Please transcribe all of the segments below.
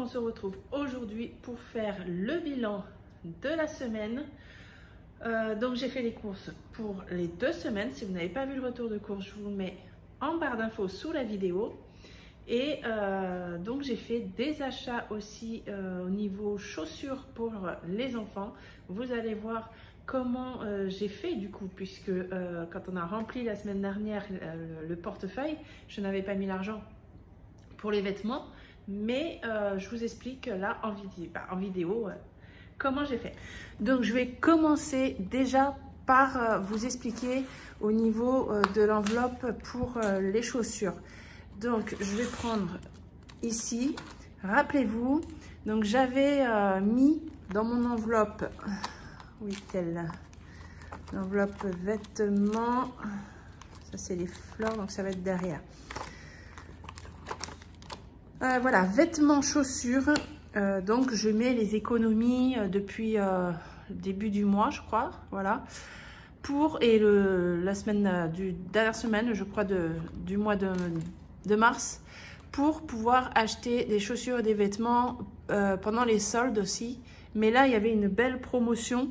on se retrouve aujourd'hui pour faire le bilan de la semaine. Donc j'ai fait les courses pour les 2 semaines. Si vous n'avez pas vu le retour de course, je vous le mets en barre d'infos sous la vidéo. Et donc j'ai fait des achats aussi au niveau chaussures pour les enfants. Vous allez voir comment j'ai fait du coup, puisque quand on a rempli la semaine dernière le portefeuille, je n'avais pas mis l'argent pour les vêtements, mais je vous explique là en vidéo comment j'ai fait. Donc je vais commencer déjà par vous expliquer au niveau de l'enveloppe pour les chaussures. Donc je vais prendre ici, rappelez-vous, donc j'avais mis dans mon enveloppe, où est-elle? L'enveloppe vêtements, ça c'est les fleurs, donc ça va être derrière. Voilà, vêtements, chaussures, donc je mets les économies depuis le début du mois, je crois, voilà. Et la semaine, dernière semaine, je crois, du mois de mars, pour pouvoir acheter des chaussures et des vêtements pendant les soldes aussi. Mais là, il y avait une belle promotion.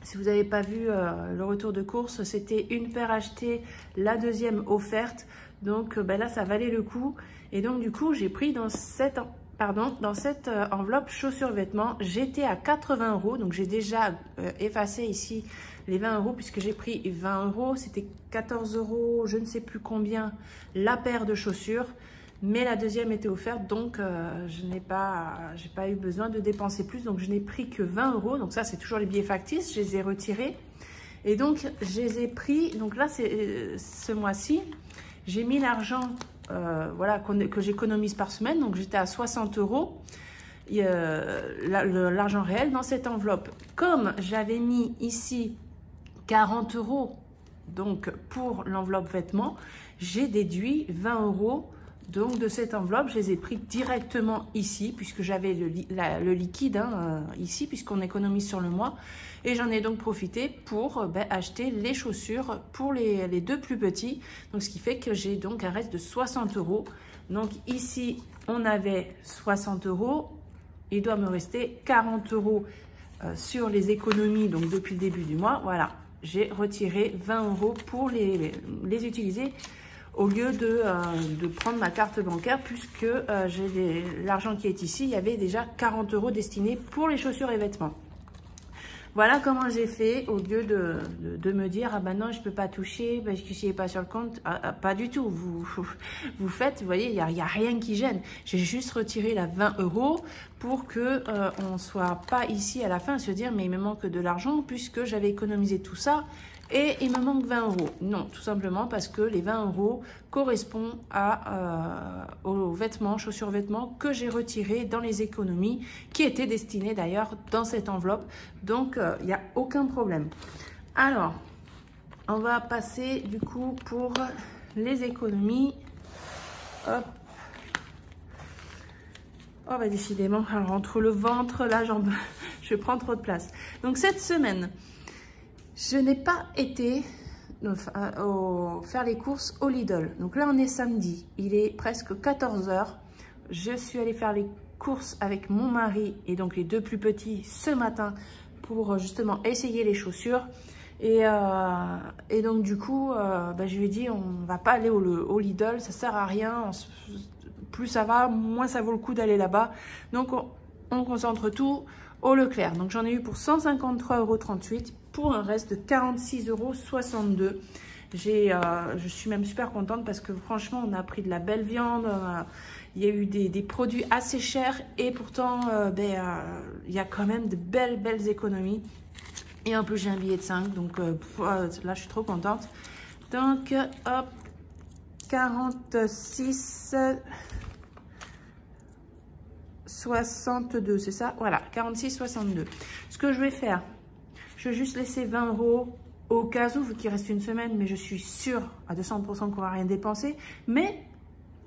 Si vous n'avez pas vu le retour de course, c'était une paire achetée, la deuxième offerte. Donc là, ça valait le coup. Et donc, du coup, j'ai pris dans cette enveloppe chaussures-vêtements, j'étais à 80 €. Donc, j'ai déjà effacé ici les 20 € puisque j'ai pris 20 €. C'était 14 €, je ne sais plus combien, la paire de chaussures. Mais la deuxième était offerte, donc j'ai pas eu besoin de dépenser plus. Donc, je n'ai pris que 20 €. Donc, ça, c'est toujours les billets factices. Je les ai retirés. Et donc, je les ai pris. Donc là, c'est ce mois-ci. J'ai mis l'argent voilà, que j'économise par semaine. Donc, j'étais à 60 €. L'argent réel dans cette enveloppe. Comme j'avais mis ici 40 € donc pour l'enveloppe vêtements, j'ai déduit 20 € donc de cette enveloppe. Je les ai pris directement ici puisque j'avais le liquide ici, puisqu'on économise sur le mois, et j'en ai donc profité pour acheter les chaussures pour les 2 plus petits. Donc ce qui fait que j'ai donc un reste de 60 €. Donc ici on avait 60 €, il doit me rester 40 € sur les économies, donc depuis le début du mois. Voilà, j'ai retiré 20 € pour les utiliser au lieu de prendre ma carte bancaire, puisque j'ai l'argent qui est ici. Il y avait déjà 40 € destinés pour les chaussures et vêtements. Voilà comment j'ai fait, au lieu de me dire « Ah ben non, je ne peux pas toucher parce que s'il n'est pas sur le compte. » Pas du tout. Vous faites, vous voyez, il n'y a rien qui gêne. J'ai juste retiré la 20 € pour qu'on ne soit pas ici à la fin à se dire « Mais il me manque de l'argent puisque j'avais économisé tout ça. » Et il me manque 20 €. Non, tout simplement parce que les 20 € correspondent aux vêtements, chaussures, vêtements que j'ai retirés dans les économies, qui étaient destinées d'ailleurs dans cette enveloppe. Donc, il n'y a aucun problème. Alors, on va passer du coup pour les économies. Hop. Oh, bah décidément, alors entre le ventre, la jambe, je prends trop de place. Donc, cette semaine, je n'ai pas été faire les courses au Lidl. Donc là, on est samedi. Il est presque 14 h. Je suis allée faire les courses avec mon mari et donc les 2 plus petits ce matin pour justement essayer les chaussures. Et donc du coup, je lui ai dit, on ne va pas aller au Lidl. Ça ne sert à rien. Plus ça va, moins ça vaut le coup d'aller là-bas. Donc on concentre tout au Leclerc. Donc j'en ai eu pour 153,38 € pour un reste de 46,62 €. Je suis même super contente parce que franchement, on a pris de la belle viande. Il y a eu des produits assez chers et pourtant, il y a quand même de belles économies. Et en plus, j'ai un billet de 5, donc là, je suis trop contente. Donc, hop, 46,62, c'est ça? Voilà, 46,62. Ce que je vais faire, je vais juste laisser 20 € au cas où, vu qu'il reste une semaine, mais je suis sûre à 200% qu'on ne va rien dépenser. Mais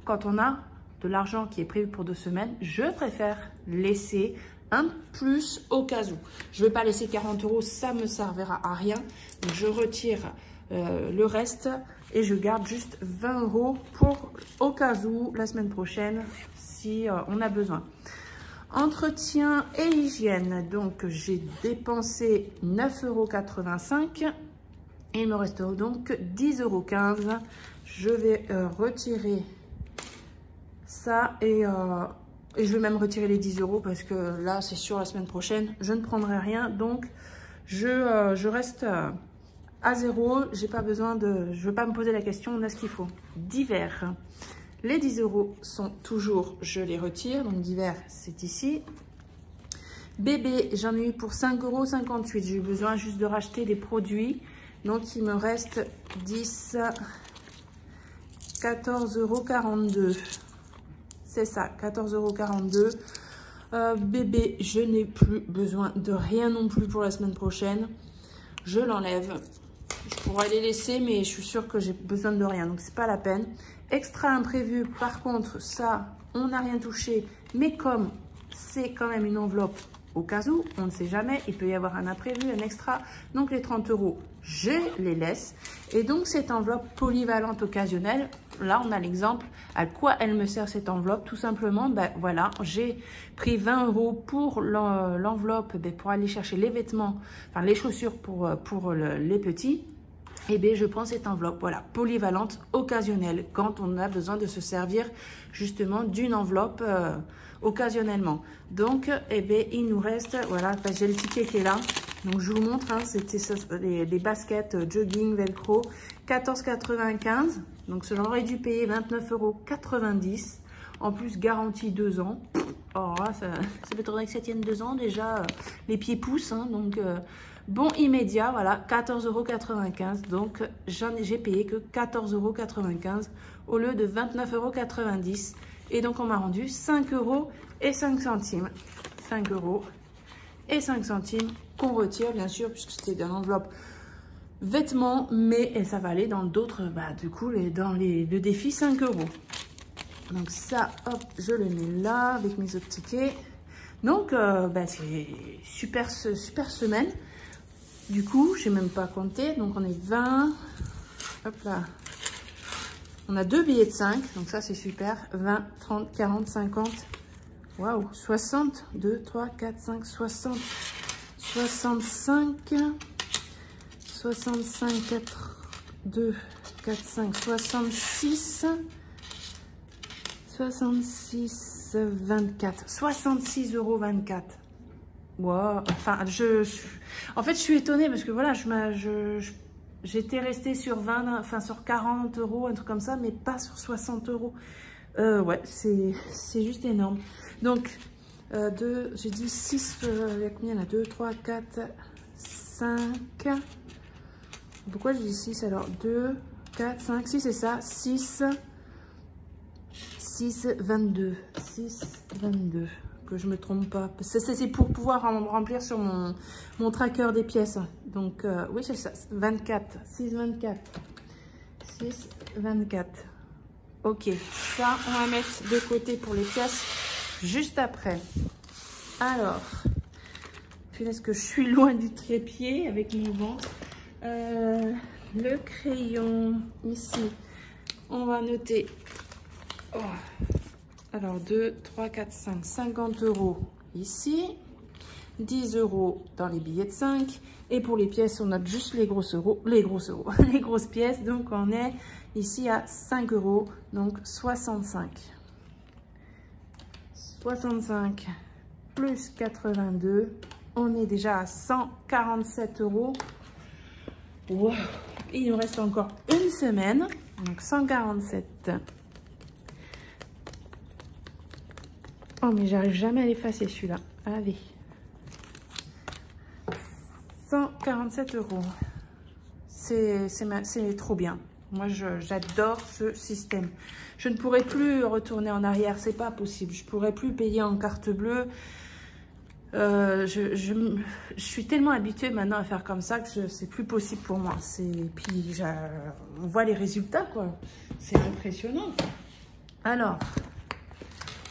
quand on a de l'argent qui est prévu pour 2 semaines, je préfère laisser un plus au cas où. Je ne vais pas laisser 40 €, ça me servira à rien. Donc je retire le reste et je garde juste 20 € pour au cas où la semaine prochaine si on a besoin. Entretien et hygiène, donc j'ai dépensé 9,85 €. Il me reste donc 10,15 €. Je vais retirer ça et je vais même retirer les 10 € parce que là, c'est sûr, la semaine prochaine, je ne prendrai rien. Donc, je reste à 0. J'ai pas besoin de... Je ne veux pas me poser la question, on a ce qu'il faut. Divers. Les 10 € sont toujours... Je les retire. Donc, divers, c'est ici. Bébé, j'en ai eu pour 5,58 €. J'ai eu besoin juste de racheter des produits. Donc, il me reste 10... 14,42 €. C'est ça, 14,42 €. Bébé, je n'ai plus besoin de rien non plus pour la semaine prochaine. Je l'enlève. Je pourrais les laisser, mais je suis sûre que j'ai besoin de rien. Donc, c'est pas la peine. Extra imprévu, par contre, ça, on n'a rien touché. Mais comme c'est quand même une enveloppe au cas où, on ne sait jamais, il peut y avoir un imprévu, un extra. Donc, les 30 €, je les laisse. Et donc, cette enveloppe polyvalente occasionnelle, là, on a l'exemple. À quoi elle me sert cette enveloppe? Tout simplement, ben voilà, j'ai pris 20 € pour l'enveloppe pour aller chercher les vêtements, enfin les chaussures pour les petits. Et bien, je prends cette enveloppe, voilà, polyvalente occasionnelle, quand on a besoin de se servir justement d'une enveloppe occasionnellement. Donc, eh bien, il nous reste, voilà, j'ai le ticket qui est là. Donc, je vous montre, hein, c'était les baskets jogging velcro, 14,95 €. Donc, j'aurais dû payer 29,90 €. En plus, garantie 2 ans. Oh, ça fait tourner que ça tienne 2 ans déjà. Les pieds poussent, hein, donc... Bon immédiat, voilà, 14,95 €. Donc, j'ai payé que 14,95 € au lieu de 29,90 €. Et donc, on m'a rendu 5,05 €. 5,05 € qu'on retire, bien sûr, puisque c'était dans l'enveloppe vêtements. Mais ça va aller dans d'autres, bah, du coup, dans le défi 5 €. Donc, ça, hop, je le mets là avec mes autres tickets. Donc, bah, c'est super semaine. Du coup, je n'ai même pas compté. Donc, on est 20. Hop là. On a 2 billets de 5. Donc, ça, c'est super. 20, 30, 40, 50. Waouh. 60. 2, 3, 4, 5, 60. 65. 65, 4, 2, 4, 5, 66. 66, 24. 66,24 €. Wow. Enfin, en fait, je suis étonnée parce que voilà, j'étais restée sur 20, enfin sur 40 €, un truc comme ça, mais pas sur 60 €. Ouais, c'est juste énorme. Donc, j'ai dit 6, il y a combien là? 2, 3, 4, 5. Pourquoi je dis 6 alors? 2, 4, 5, 6, c'est ça. 6, 22. 6, 22. Que je me trompe pas. C'est pour pouvoir remplir sur mon tracker des pièces. Donc, oui, c'est ça. 24. 6, 24. 6, 24. Ok. Ça, on va mettre de côté pour les pièces juste après. Alors, est-ce que je suis loin du trépied avec mon ventre? Le crayon, ici, on va noter... Oh. Alors, 2, 3, 4, 5, 50 € ici, 10 € dans les billets de 5. Et pour les pièces, on note juste les grosses pièces. Donc, on est ici à 5 €, donc 65. 65 plus 82, on est déjà à 147 €. Wow. Il nous reste encore une semaine, donc 147. Oh, mais j'arrive jamais à l'effacer celui-là. Allez. 147 €. C'est trop bien. Moi, j'adore ce système. Je ne pourrai plus retourner en arrière. C'est pas possible. Je pourrai plus payer en carte bleue. Je suis tellement habituée maintenant à faire comme ça que c'est plus possible pour moi. Puis, on voit les résultats, quoi. C'est impressionnant. Alors...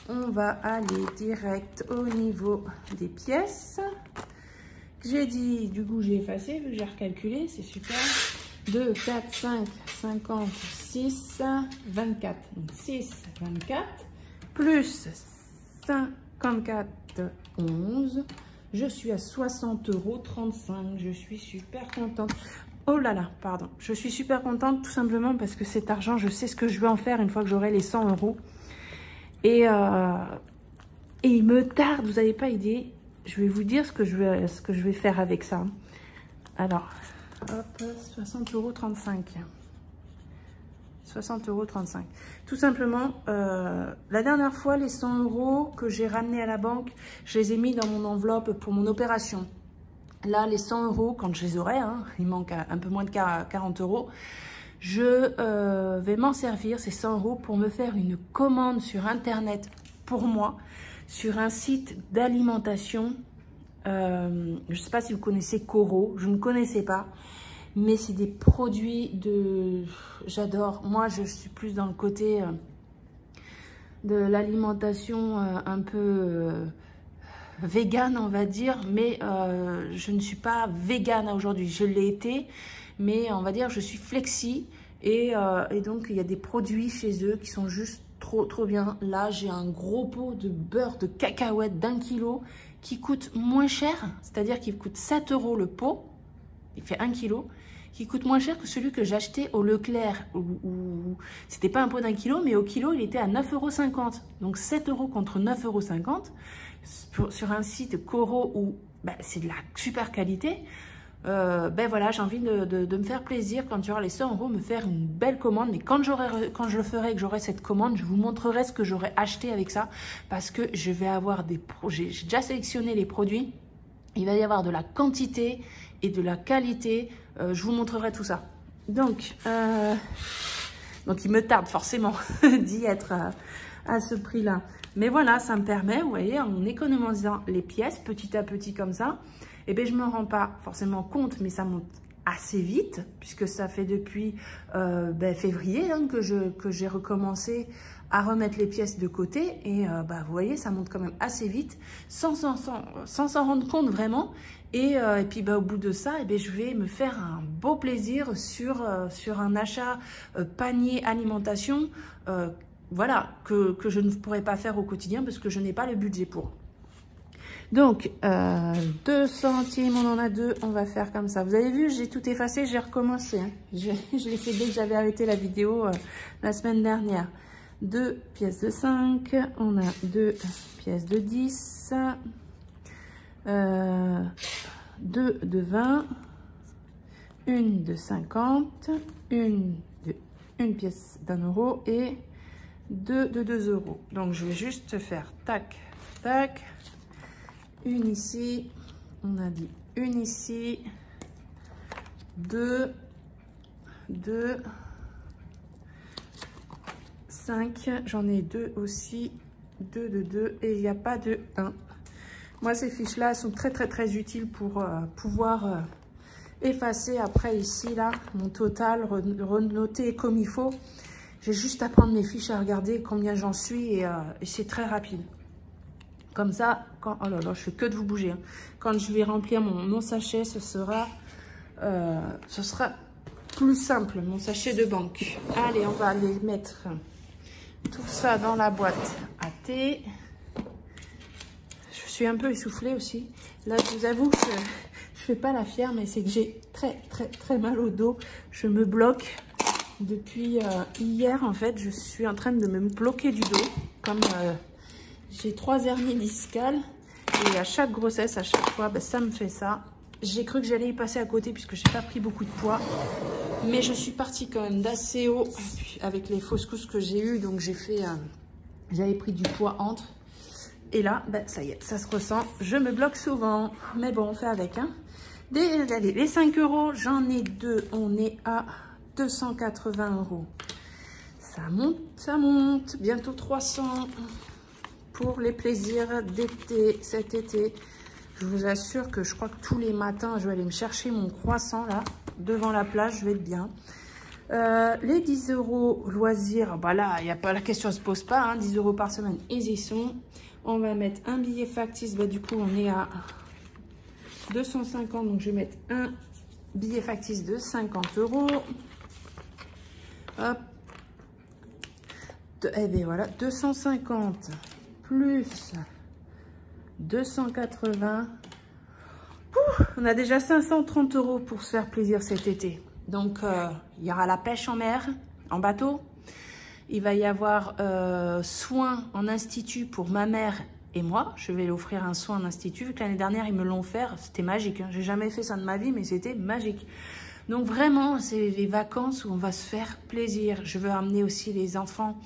on va aller direct au niveau des pièces. J'ai dit, du coup, j'ai effacé, vu que j'ai recalculé, c'est super. 2, 4, 5, 50, 6, 24. Donc 6, 24, plus 54, 11. Je suis à 60,35 €. Je suis super contente. Oh là là, pardon. Je suis super contente tout simplement parce que cet argent, je sais ce que je vais en faire une fois que j'aurai les 100 €. Et il me tarde, vous n'avez pas idée. Je vais vous dire ce que je vais faire avec ça. Alors, hop, 60,35 €. 60,35 €. Tout simplement, la dernière fois, les 100 € que j'ai ramenés à la banque, je les ai mis dans mon enveloppe pour mon opération. Là, les 100 €, quand je les aurai, hein, il manque un peu moins de 40 €, je vais m'en servir, ces 100 €, pour me faire une commande sur Internet pour moi, sur un site d'alimentation. Je ne sais pas si vous connaissez Coro, je ne connaissais pas. Mais c'est des produits de... J'adore. Moi, je suis plus dans le côté de l'alimentation un peu végane, on va dire. Mais je ne suis pas végane aujourd'hui. Je l'ai été, mais on va dire je suis flexi. Et donc, il y a des produits chez eux qui sont juste trop bien. Là, j'ai un gros pot de beurre de cacahuète d'1 kg qui coûte moins cher. C'est-à-dire qu'il coûte 7 € le pot. Il fait 1 kg, qui coûte moins cher que celui que j'achetais au Leclerc. Où c'était pas un pot d'1 kg, mais au kilo, il était à 9,50 €. Donc 7 € contre 9,50 € sur un site Coro où c'est de la super qualité. Voilà, j'ai envie de me faire plaisir quand j'aurai les 100 €, me faire une belle commande. Mais quand je le ferai et que j'aurai cette commande, je vous montrerai ce que j'aurai acheté avec ça. Parce que je vais avoir des projets. J'ai déjà sélectionné les produits. Il va y avoir de la quantité et de la qualité. Je vous montrerai tout ça. Donc il me tarde forcément d'y être à ce prix-là. Mais voilà, ça me permet, vous voyez, en économisant les pièces petit à petit comme ça, et bien je ne me rends pas forcément compte, mais ça monte assez vite, puisque ça fait depuis février hein, que j'ai recommencé à remettre les pièces de côté. Et vous voyez, ça monte quand même assez vite, sans s'en rendre compte vraiment. Et puis au bout de ça, je vais me faire un beau plaisir sur un achat panier alimentation, voilà, que je ne pourrais pas faire au quotidien parce que je n'ai pas le budget pour. Donc, 2 centimes, on en a 2, on va faire comme ça. Vous avez vu, j'ai tout effacé, j'ai recommencé. Hein. Je l'ai fait dès que j'avais arrêté la vidéo la semaine dernière. 2 pièces de 5, on a 2 pièces de 10, 2 de 20, une de 50, une pièce d'1 € et 2 de 2 €. Donc, je vais juste faire tac, tac. Une ici, on a dit une ici, 2, 5, j'en ai 2 aussi, 2 de 2 et il n'y a pas de 1. Moi, ces fiches-là sont très utiles pour pouvoir effacer après ici, là, mon total, renoter comme il faut. J'ai juste à prendre mes fiches, à regarder combien j'en suis et c'est très rapide. Comme ça, oh là là, je fais que de vous bouger. Hein. Quand je vais remplir mon sachet, ce sera plus simple, mon sachet de banque. Allez, on va aller mettre tout ça dans la boîte à thé. Je suis un peu essoufflée aussi. Là, je vous avoue que je fais pas la fière, mais c'est que j'ai très mal au dos. Je me bloque depuis hier, en fait. Je suis en train de me bloquer du dos, comme... j'ai 3 hernies discales et à chaque grossesse, à chaque fois, ça me fait ça. J'ai cru que j'allais y passer à côté puisque j'ai pas pris beaucoup de poids. Mais je suis partie quand même d'assez haut avec les fausses couches que j'ai eues. Donc j'avais pris du poids entre. Et là, ça y est, ça se ressent. Je me bloque souvent. Mais bon, on fait avec. Hein. Allez, les 5 €, j'en ai 2. On est à 280 €. Ça monte. Bientôt 300 pour les plaisirs d'été, cet été. Je vous assure que je crois que tous les matins, je vais aller me chercher mon croissant là, devant la plage, je vais être bien. Les 10 € loisirs, là, il n'y a pas la question, ne se pose pas, hein, 10 € par semaine, ils y sont. On va mettre un billet factice, du coup, on est à 250, donc je vais mettre un billet factice de 50 €. Hop. Et bien voilà, 250 plus 280. On a déjà 530 € pour se faire plaisir cet été. Donc, il y aura la pêche en mer, en bateau. Il va y avoir soins en institut pour ma mère et moi. Je vais lui offrir un soin en institut. Vu que l'année dernière, ils me l'ont offert. C'était magique. Hein. J'ai jamais fait ça de ma vie, mais c'était magique. Donc, vraiment, c'est les vacances où on va se faire plaisir. Je veux amener aussi les enfants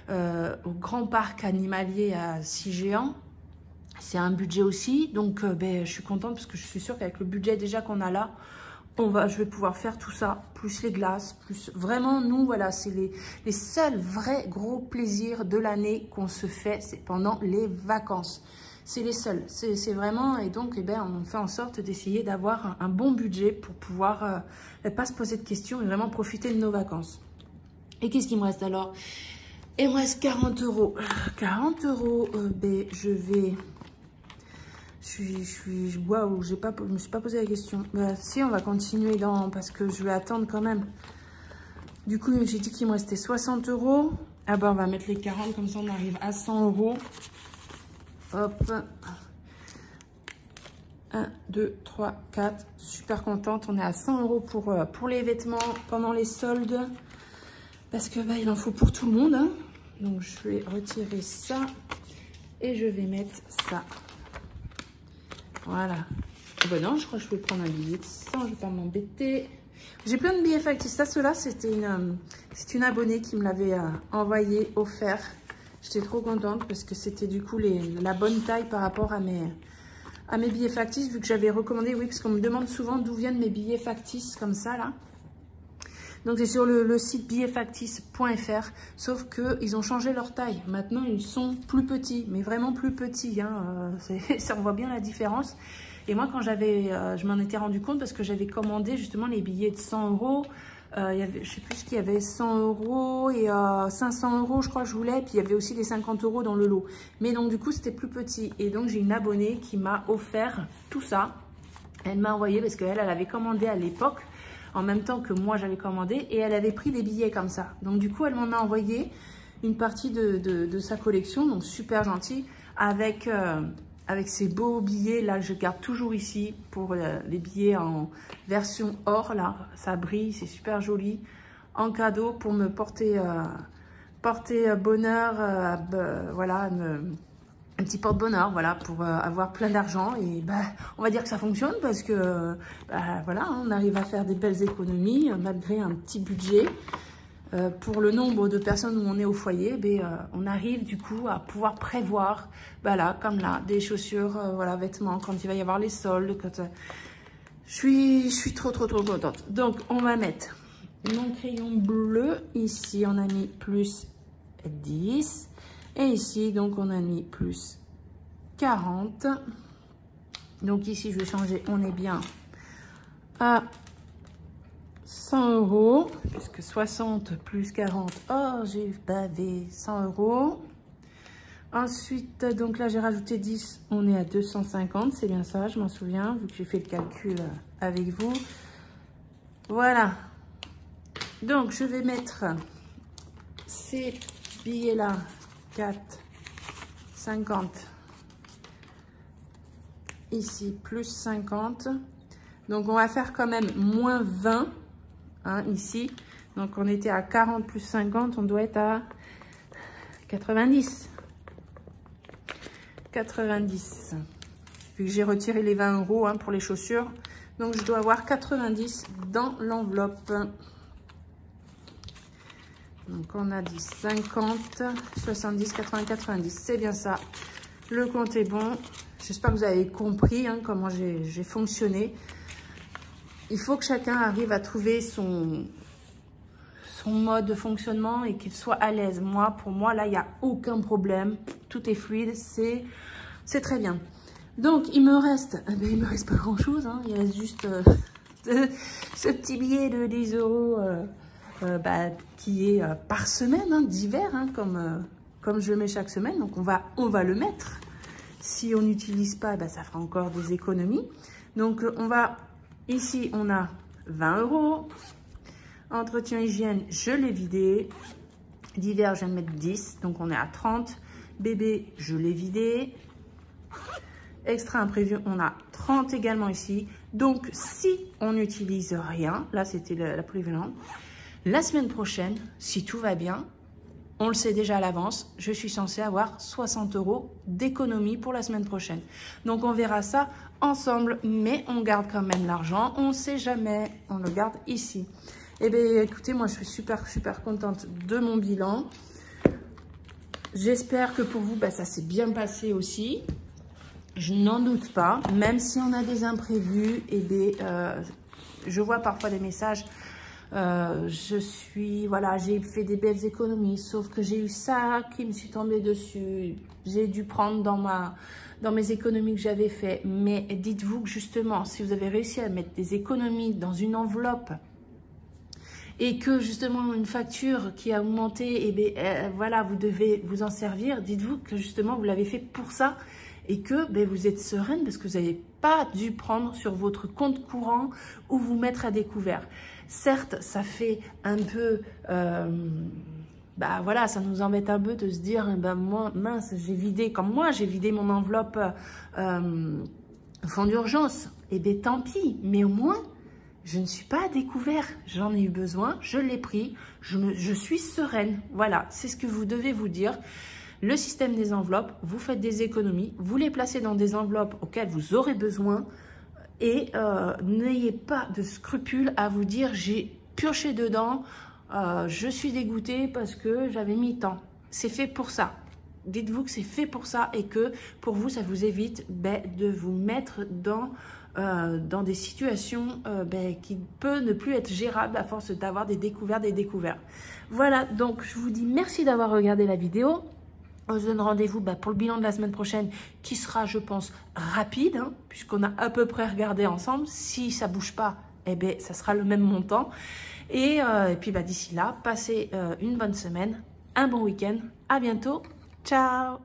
au grand parc animalier à Sigéan. C'est un budget aussi. Donc, je suis contente parce que je suis sûre qu'avec le budget déjà qu'on a là, je vais pouvoir faire tout ça, plus les glaces, plus vraiment, nous, voilà, c'est les seuls vrais gros plaisirs de l'année qu'on se fait, c'est pendant les vacances. C'est les seuls, c'est vraiment, et donc, on fait en sorte d'essayer d'avoir un bon budget pour pouvoir pas se poser de questions et vraiment profiter de nos vacances. Et qu'est-ce qu'il me reste alors? Il me reste 40 €. 40 €, je vais... Waouh, je me suis pas posé la question. Bah, si, on va continuer parce que je vais attendre quand même. Du coup, j'ai dit qu'il me restait 60 €. Ah bah, on va mettre les 40, comme ça on arrive à 100 €. Hop. 1, 2, 3, 4. Super contente. On est à 100 € pour les vêtements pendant les soldes. Parce que il en faut pour tout le monde. Hein. Donc, je vais retirer ça. Et je vais mettre ça. Voilà. Oh ben non, je crois que je vais prendre un billet de 100, je vais pas m'embêter. J'ai plein de billets factices. Ça, ceux-là, c'est une abonnée qui me l'avait envoyé, offert. J'étais trop contente parce que c'était du coup la bonne taille par rapport à mes billets factices, vu que j'avais recommandé, oui, parce qu'on me demande souvent d'où viennent mes billets factices comme ça, là. Donc, c'est sur le site billetfactice.fr, sauf qu'ils ont changé leur taille. Maintenant, ils sont plus petits, mais vraiment plus petits. Hein. On voit bien la différence. Et moi, quand je m'en étais rendu compte parce que j'avais commandé justement les billets de 100 €. Je sais plus ce qu'il y avait, 100 € et 500 € je crois que je voulais. Puis il y avait aussi les 50 € dans le lot. Mais donc, du coup, c'était plus petit. Et donc, j'ai une abonnée qui m'a offert tout ça. Elle m'a envoyé parce qu'elle avait commandé à l'époque. En même temps que moi j'avais commandé, et elle avait pris des billets comme ça. Donc du coup, elle m'en a envoyé une partie de sa collection, donc super gentil, avec ces beaux billets. Là, je garde toujours ici pour les billets en version or, là, ça brille, c'est super joli, en cadeau pour me porter bonheur, voilà, un petit porte-bonheur, voilà, pour avoir plein d'argent. Et on va dire que ça fonctionne parce que, voilà, on arrive à faire des belles économies malgré un petit budget. Pour le nombre de personnes où on est au foyer, on arrive du coup à pouvoir prévoir, là, comme là, des chaussures, voilà, vêtements, quand il va y avoir les soldes. Je suis trop contente. Donc, on va mettre mon crayon bleu. Ici, on a mis plus 10. Et ici, donc, on a mis plus 40. Donc, ici, je vais changer. On est bien à 100 €. Puisque 60 plus 40. Oh, j'ai bavé 100 €. Ensuite, donc là, j'ai rajouté 10. On est à 250. C'est bien ça, je m'en souviens, vu que j'ai fait le calcul avec vous. Voilà. Donc, je vais mettre ces billets-là. 4, 50, ici plus 50, donc on va faire quand même moins 20, hein, ici, donc on était à 40 plus 50, on doit être à 90, vu que j'ai retiré les 20 € hein, pour les chaussures, donc je dois avoir 90 dans l'enveloppe. Donc, on a dit 50, 70, 80, 90. C'est bien ça. Le compte est bon. J'espère que vous avez compris hein, comment j'ai fonctionné. Il faut que chacun arrive à trouver son mode de fonctionnement et qu'il soit à l'aise. Pour moi, là, il n'y a aucun problème. Tout est fluide. C'est très bien. Donc, il me reste pas grand-chose. Hein. Il reste juste ce petit billet de 10 €. Qui est par semaine, hein, d'hiver, hein, comme je le mets chaque semaine. Donc, on va le mettre. Si on n'utilise pas, ça fera encore des économies. Donc, ici, on a 20 €. Entretien hygiène, je l'ai vidé. D'hiver, je viens de mettre 10. Donc, on est à 30. Bébé, je l'ai vidé. extra imprévu, on a 30 également ici. Donc, si on n'utilise rien, là, c'était la polyvalente. La semaine prochaine, si tout va bien, on le sait déjà à l'avance, je suis censée avoir 60 € d'économie pour la semaine prochaine. Donc, on verra ça ensemble, mais on garde quand même l'argent. On ne sait jamais, on le garde ici. Eh bien, écoutez, moi, je suis super contente de mon bilan. J'espère que pour vous, ça s'est bien passé aussi. Je n'en doute pas, même si on a des imprévus, eh bien, je vois parfois des messages. J'ai fait des belles économies, sauf que j'ai eu ça qui me suis tombé dessus. J'ai dû prendre dans mes économies que j'avais fait. Mais dites-vous que justement, si vous avez réussi à mettre des économies dans une enveloppe et que justement une facture qui a augmenté, voilà, vous devez vous en servir, dites-vous que justement vous l'avez fait pour ça et que vous êtes sereine parce que vous n'avez pas dû prendre sur votre compte courant ou vous mettre à découvert. Certes, ça fait un peu, voilà, ça nous embête un peu de se dire, moi, mince, j'ai vidé mon enveloppe fonds d'urgence. Eh bien, tant pis, mais au moins, je ne suis pas à découvert. J'en ai eu besoin, je l'ai pris, je suis sereine. Voilà, c'est ce que vous devez vous dire. Le système des enveloppes, vous faites des économies, vous les placez dans des enveloppes auxquelles vous aurez besoin et n'ayez pas de scrupules à vous dire j'ai pioché dedans, je suis dégoûtée parce que j'avais mis tant. C'est fait pour ça. Dites-vous que c'est fait pour ça et que pour vous, ça vous évite de vous mettre dans des situations qui peuvent ne plus être gérables à force d'avoir des découvertes. Voilà, donc je vous dis merci d'avoir regardé la vidéo. On se donne rendez-vous pour le bilan de la semaine prochaine qui sera, je pense, rapide, puisqu'on a à peu près regardé ensemble. Si ça ne bouge pas, ça sera le même montant. Et puis d'ici là, passez une bonne semaine, un bon week-end. À bientôt. Ciao!